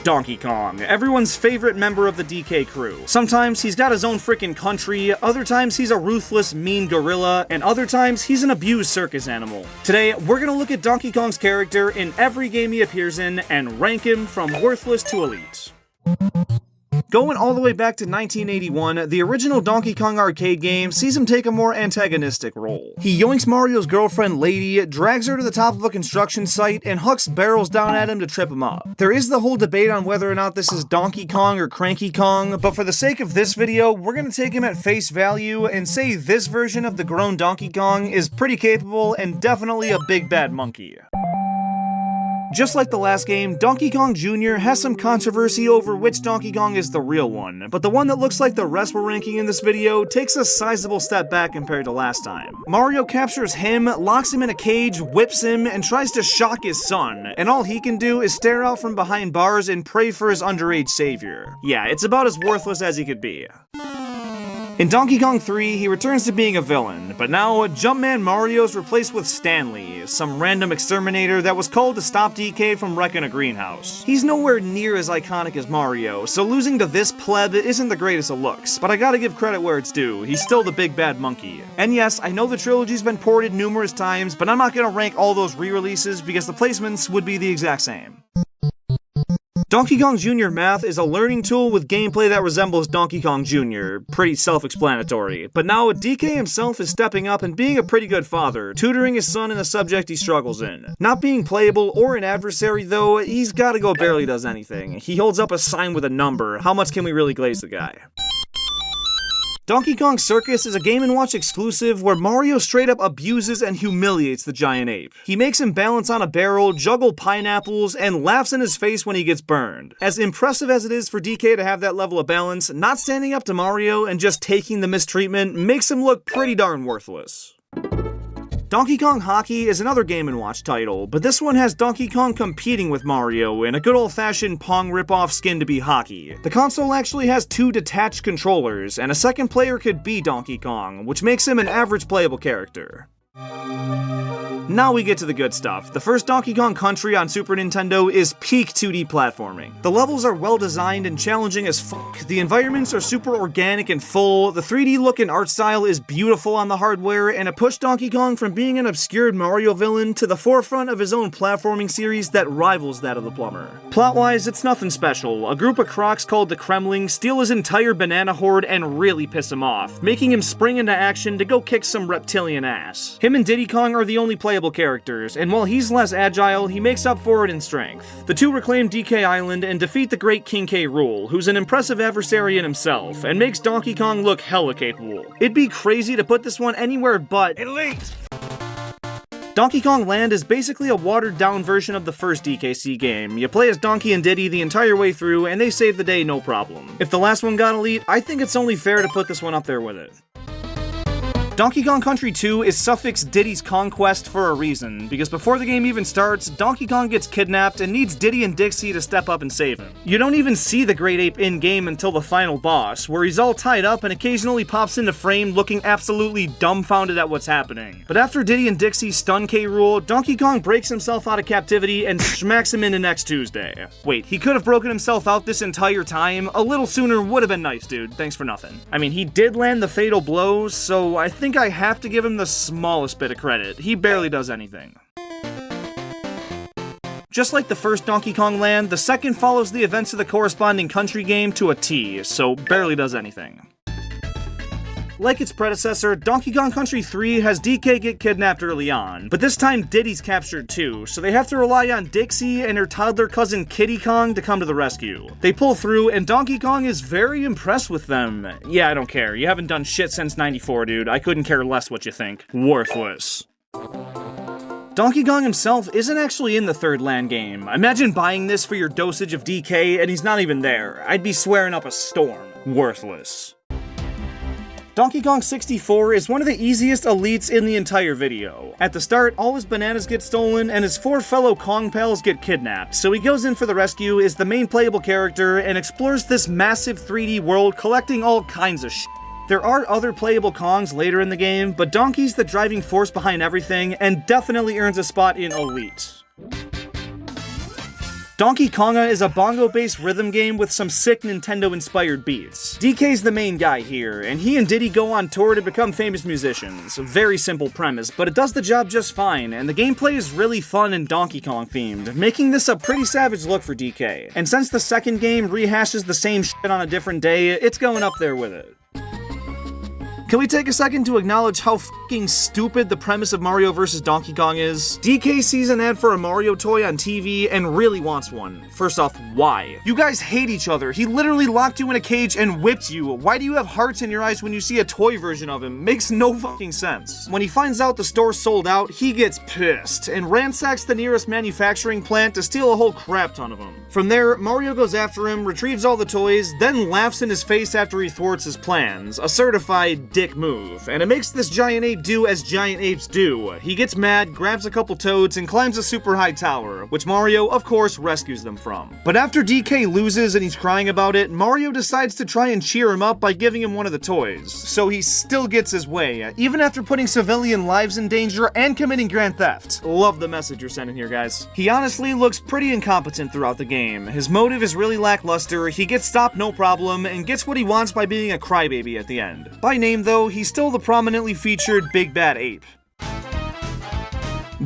Donkey Kong, everyone's favorite member of the DK crew. Sometimes he's got his own frickin' country, other times he's a ruthless, mean gorilla, and other times he's an abused circus animal. Today, we're gonna look at Donkey Kong's character in every game he appears in and rank him from worthless to elite. Going all the way back to 1981, the original Donkey Kong arcade game sees him take a more antagonistic role. He yoinks Mario's girlfriend Lady, drags her to the top of a construction site, and hucks barrels down at him to trip him up. There is the whole debate on whether or not this is Donkey Kong or Cranky Kong, but for the sake of this video, we're gonna take him at face value and say this version of the grown Donkey Kong is pretty capable and definitely a big bad monkey. Just like the last game, Donkey Kong Jr. has some controversy over which Donkey Kong is the real one, but the one that looks like the rest we're ranking in this video takes a sizable step back compared to last time. Mario captures him, locks him in a cage, whips him, and tries to shock his son, and all he can do is stare out from behind bars and pray for his underage savior. Yeah, it's about as worthless as he could be. In Donkey Kong 3, he returns to being a villain, but now Jumpman Mario is replaced with Stanley, some random exterminator that was called to stop DK from wrecking a greenhouse. He's nowhere near as iconic as Mario, so losing to this pleb isn't the greatest of looks, but I gotta give credit where it's due, he's still the big bad monkey. And yes, I know the trilogy's been ported numerous times, but I'm not gonna rank all those re-releases because the placements would be the exact same. Donkey Kong Jr. Math is a learning tool with gameplay that resembles Donkey Kong Jr., pretty self-explanatory, but now DK himself is stepping up and being a pretty good father, tutoring his son in a subject he struggles in. Not being playable or an adversary though, he's gotta go barely does anything. He holds up a sign with a number, how much can we really glaze the guy? Donkey Kong Circus is a Game & Watch exclusive where Mario straight up abuses and humiliates the giant ape. He makes him balance on a barrel, juggle pineapples, and laughs in his face when he gets burned. As impressive as it is for DK to have that level of balance, not standing up to Mario and just taking the mistreatment makes him look pretty darn worthless. Donkey Kong Hockey is another Game & Watch title, but this one has Donkey Kong competing with Mario in a good old-fashioned Pong ripoff skin to be hockey. The console actually has 2 detached controllers, and a second player could be Donkey Kong, which makes him an average playable character. Now we get to the good stuff. The first Donkey Kong Country on Super Nintendo is peak 2D platforming. The levels are well designed and challenging as fuck, the environments are super organic and full, the 3D look and art style is beautiful on the hardware, and it pushed Donkey Kong from being an obscured Mario villain to the forefront of his own platforming series that rivals that of the Plumber. Plot-wise, it's nothing special. A group of crocs called the Kremling steal his entire banana horde and really piss him off, making him spring into action to go kick some reptilian ass. Him and Diddy Kong are the only playable characters, and while he's less agile, he makes up for it in strength. The two reclaim DK Island and defeat the great King K. Rool, who's an impressive adversary in himself, and makes Donkey Kong look hella capable. It'd be crazy to put this one anywhere but elite! Donkey Kong Land is basically a watered-down version of the first DKC game. You play as Donkey and Diddy the entire way through, and they save the day no problem. If the last one got elite, I think it's only fair to put this one up there with it. Donkey Kong Country 2 is suffixed Diddy's Conquest for a reason, because before the game even starts, Donkey Kong gets kidnapped and needs Diddy and Dixie to step up and save him. You don't even see the Great Ape in-game until the final boss, where he's all tied up and occasionally pops into frame looking absolutely dumbfounded at what's happening. But after Diddy and Dixie stun K. Rool, Donkey Kong breaks himself out of captivity and smacks him into next Tuesday. Wait, he could have broken himself out this entire time? A little sooner would have been nice, dude. Thanks for nothing. I mean, he did land the fatal blow, so I think I have to give him the smallest bit of credit. He barely does anything. Just like the first Donkey Kong Land, the second follows the events of the corresponding country game to a T, so barely does anything. Like its predecessor, Donkey Kong Country 3 has DK get kidnapped early on, but this time Diddy's captured too, so they have to rely on Dixie and her toddler cousin Kiddy Kong to come to the rescue. They pull through, and Donkey Kong is very impressed with them. Yeah, I don't care. You haven't done shit since '94, dude. I couldn't care less what you think. Worthless. Donkey Kong himself isn't actually in the third Land game. Imagine buying this for your dosage of DK and he's not even there. I'd be swearing up a storm. Worthless. Donkey Kong 64 is one of the easiest elites in the entire video. At the start, all his bananas get stolen and his 4 fellow Kong pals get kidnapped, so he goes in for the rescue as the main playable character and explores this massive 3D world collecting all kinds of shit. There are other playable Kongs later in the game, but Donkey's the driving force behind everything and definitely earns a spot in elite. Donkey Konga is a bongo-based rhythm game with some sick Nintendo-inspired beats. DK's the main guy here, and he and Diddy go on tour to become famous musicians. A very simple premise, but it does the job just fine, and the gameplay is really fun and Donkey Kong themed, making this a pretty savage look for DK. And since the second game rehashes the same shit on a different day, it's going up there with it. Can we take a second to acknowledge how fucking stupid the premise of Mario vs. Donkey Kong is? DK sees an ad for a Mario toy on TV and really wants one. First off, why? You guys hate each other. He literally locked you in a cage and whipped you. Why do you have hearts in your eyes when you see a toy version of him? Makes no fucking sense. When he finds out the store sold out, he gets pissed and ransacks the nearest manufacturing plant to steal a whole crap ton of them. From there, Mario goes after him, retrieves all the toys, then laughs in his face after he thwarts his plans. A certified dick move, and it makes this giant ape do as giant apes do. He gets mad, grabs a couple toads, and climbs a super high tower, which Mario, of course, rescues them from. But after DK loses and he's crying about it, Mario decides to try and cheer him up by giving him one of the toys. So he still gets his way, even after putting civilian lives in danger and committing grand theft. Love the message you're sending here, guys. He honestly looks pretty incompetent throughout the game. His motive is really lackluster, he gets stopped no problem, and gets what he wants by being a crybaby at the end. By name though, he's still the prominently featured Big Bad Ape.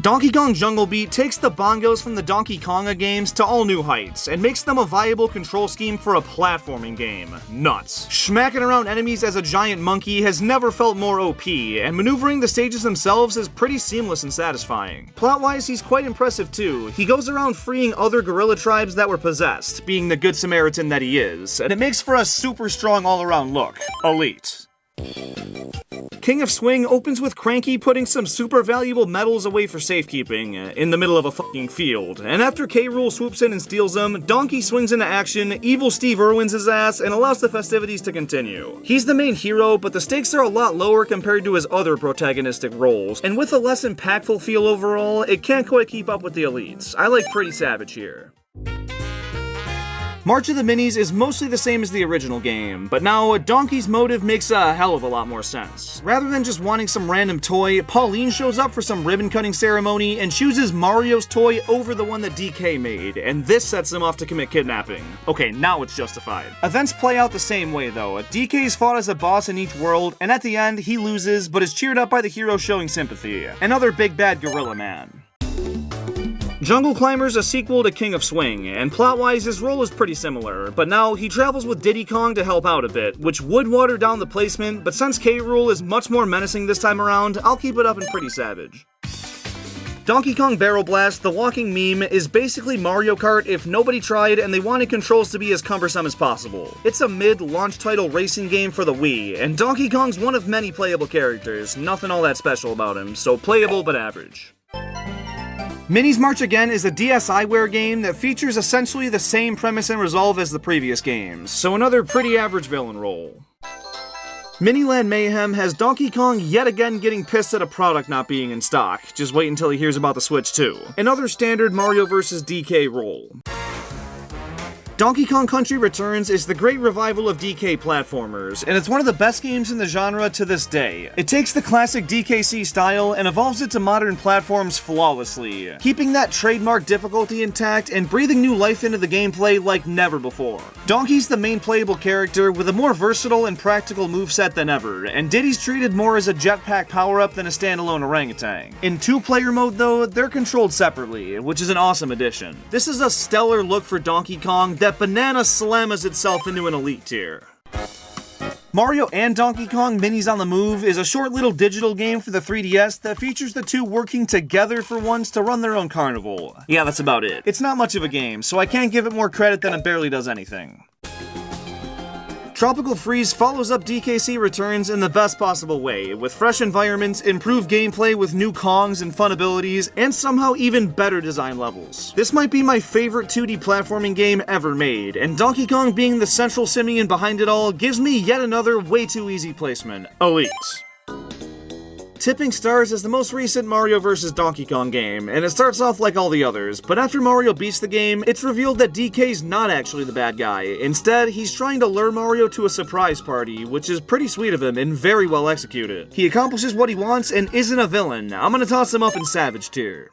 Donkey Kong Jungle Beat takes the bongos from the Donkey Konga games to all new heights, and makes them a viable control scheme for a platforming game. Nuts. Smacking around enemies as a giant monkey has never felt more OP, and maneuvering the stages themselves is pretty seamless and satisfying. Plot-wise, he's quite impressive too. He goes around freeing other gorilla tribes that were possessed, being the good Samaritan that he is, and it makes for a super strong all-around look. Elite. King of Swing opens with Cranky putting some super valuable metals away for safekeeping in the middle of a fucking field, and after K. Rool swoops in and steals them, Donkey swings into action, Evil Steve Irwins his ass, and allows the festivities to continue. He's the main hero, but the stakes are a lot lower compared to his other protagonistic roles, and with a less impactful feel overall, it can't quite keep up with the elites. I like Pretty Savage here. March of the Minis is mostly the same as the original game, but now Donkey's motive makes a hell of a lot more sense. Rather than just wanting some random toy, Pauline shows up for some ribbon-cutting ceremony and chooses Mario's toy over the one that DK made, and this sets him off to commit kidnapping. Okay, now it's justified. Events play out the same way though. DK's fought as a boss in each world, and at the end, he loses, but is cheered up by the hero showing sympathy. Another big bad gorilla man. Jungle Climber's a sequel to King of Swing, and plot-wise his role is pretty similar, but now he travels with Diddy Kong to help out a bit, which would water down the placement, but since K. Rool is much more menacing this time around, I'll keep it up and Pretty Savage. Donkey Kong Barrel Blast, the walking meme, is basically Mario Kart if nobody tried and they wanted controls to be as cumbersome as possible. It's a mid-launch title racing game for the Wii, and Donkey Kong's one of many playable characters, nothing all that special about him, so playable but average. Minis March Again is a DSiWare game that features essentially the same premise and resolve as the previous games, so another pretty average villain role. Miniland Mayhem has Donkey Kong yet again getting pissed at a product not being in stock, just wait until he hears about the Switch too. Another standard Mario vs. DK role. Donkey Kong Country Returns is the great revival of DK platformers, and it's one of the best games in the genre to this day. It takes the classic DKC style and evolves it to modern platforms flawlessly, keeping that trademark difficulty intact and breathing new life into the gameplay like never before. Donkey's the main playable character with a more versatile and practical moveset than ever, and Diddy's treated more as a jetpack power-up than a standalone orangutan. In two-player mode though, they're controlled separately, which is an awesome addition. This is a stellar look for Donkey Kong that banana slammas itself into an elite tier. Mario and Donkey Kong Minis on the Move is a short little digital game for the 3DS that features the two working together for once to run their own carnival. Yeah, that's about it. It's not much of a game, so I can't give it more credit than it barely does anything. Tropical Freeze follows up DKC Returns in the best possible way, with fresh environments, improved gameplay with new Kongs and fun abilities, and somehow even better design levels. This might be my favorite 2D platforming game ever made, and Donkey Kong being the central simian behind it all gives me yet another way too easy placement. Elite. Tipping Stars is the most recent Mario vs. Donkey Kong game, and it starts off like all the others, but after Mario beats the game, it's revealed that DK's not actually the bad guy. Instead, he's trying to lure Mario to a surprise party, which is pretty sweet of him and very well executed. He accomplishes what he wants and isn't a villain. I'm gonna toss him up in Savage tier.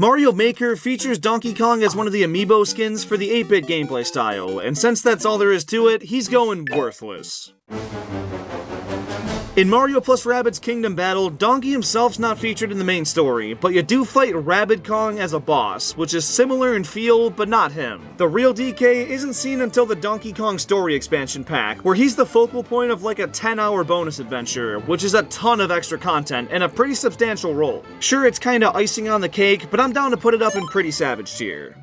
Mario Maker features Donkey Kong as one of the amiibo skins for the 8-bit gameplay style, and since that's all there is to it, he's going worthless. In Mario plus Rabbids Kingdom Battle, Donkey himself's not featured in the main story, but you do fight Rabbid Kong as a boss, which is similar in feel, but not him. The real DK isn't seen until the Donkey Kong Story expansion pack, where he's the focal point of like a 10-hour bonus adventure, which is a ton of extra content and a pretty substantial role. Sure, it's kinda icing on the cake, but I'm down to put it up in pretty savage tier.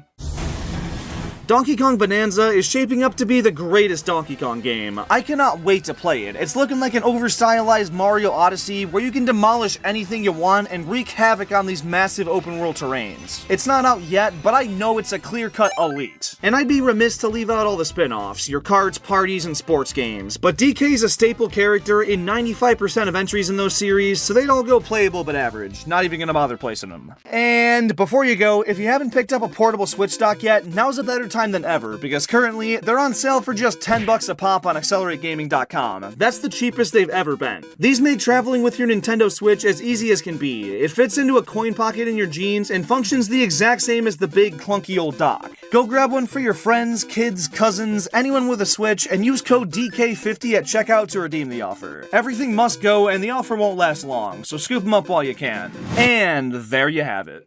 Donkey Kong Bonanza is shaping up to be the greatest Donkey Kong game. I cannot wait to play it. It's looking like an over-stylized Mario Odyssey where you can demolish anything you want and wreak havoc on these massive open-world terrains. It's not out yet, but I know it's a clear-cut elite. And I'd be remiss to leave out all the spin-offs, your cards, parties, and sports games, but DK's a staple character in 95% of entries in those series, so they'd all go playable but average. Not even gonna bother placing them. And before you go, if you haven't picked up a portable Switch dock yet, now's a better time than ever, because currently they're on sale for just $10 a pop on AccelerateGaming.com. That's the cheapest they've ever been. These make traveling with your Nintendo Switch as easy as can be. It fits into a coin pocket in your jeans and functions the exact same as the big clunky old dock. Go grab one for your friends, kids, cousins, anyone with a Switch, and use code DK50 at checkout to redeem the offer. Everything must go and the offer won't last long, so scoop them up while you can. And there you have it.